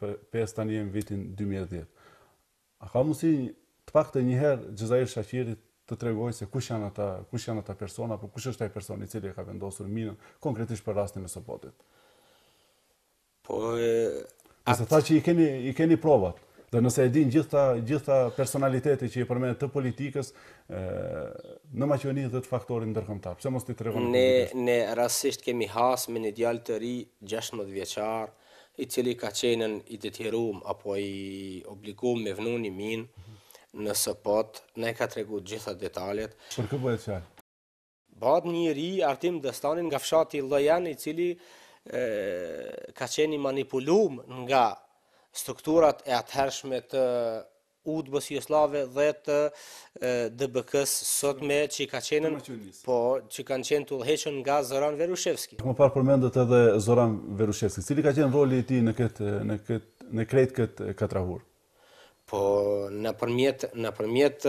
2005 tani jemi vitin 2010. A ka mundësi të paktën një herë Xhezair Shaqiri të tregoj se kush janë ata persona, apo kush është ai person i cili e ka vendosur minën konkretisht për rastin e Sopotit? Po Nëse tha që i keni provat, dhe nëse e din gjitha personalitete që i përmend të politikës në Maqedoni dhe të faktorin ndërkombëtar, pse mos t'i tregoni? Ne rastësisht kemi has me një djalë të ri 16 vjeçar, i cili ka qenë i detyruar apo i obliguar me vënë një minë në Sopot, ne ka tregu gjitha detalet. Për kë bëhet fjalë? Bëhet një ri Artim Destani nga fshati Llojan, i cili ka qenë i manipuluar nga strukturat e atëhershme të UDBA-s Jugoslave dhe të DBK-s sotme që ka qenë që kanë qenë të udhëhequr nga Zoran Verushevski. Më parë përmendet edhe Zoran Verushevski. Cili ka qenë roli i tij në krejt këtë rahur? Po nëpërmjet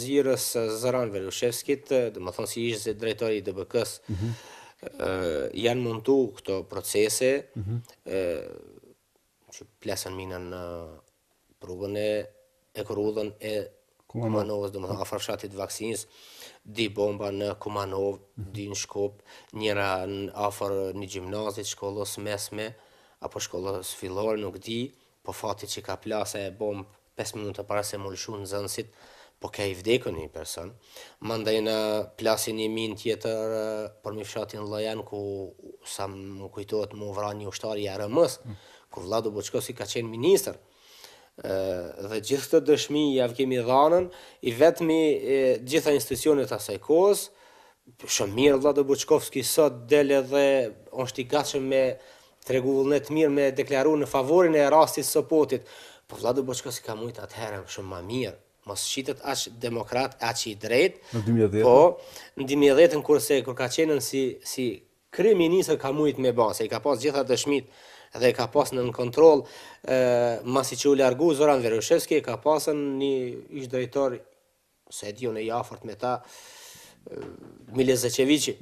zyrës Zoran Verushevskit, domethënë si ishte drejtori i DBK-s, janë mundu këto procese që plasën minën në provën e Korudhën e Kumanovës, domethënë afër fshatit Vaksinës, di bomba në Kumanov, di në Shkup, njëra afër një gjimnazit, shkollës mesme apo shkollës fillore, nuk di, po fati që ka plasë e bombë 5 minuta para se më lëshu nxënësit, po ka i vdekur një person. Mandej në plasin një minë tjetër për mi fshatin Llojan, ku sa më kujtohet më vra një ushtar i RM-s, ku Vlado Boçkosi ka qenë ministër. Dhe gjithë këtë dëshmi javë kemi dhanën, i vetmi gjitha institucionet asaj kohës, shumë mirë Vlado Boçkovski sot dele dhe është i gatshëm me tregu vullnet mirë me deklaru në favorin e rastit Sopotit, po Vlado Boçkovski ka mujtë atëherë shumë ma mirë. Mos shitet aq demokrat, aq i drejt, po në 2010 kur ka qenë si kryeministër ka mujt me ba, se i ka pas gjitha dëshmit dhe i ka pas në kontroll, masi që u largu Zoran Verushevski, ka pasën një ish drejtor, se e di unë e jafërt me ta, Mile Zečeviqi,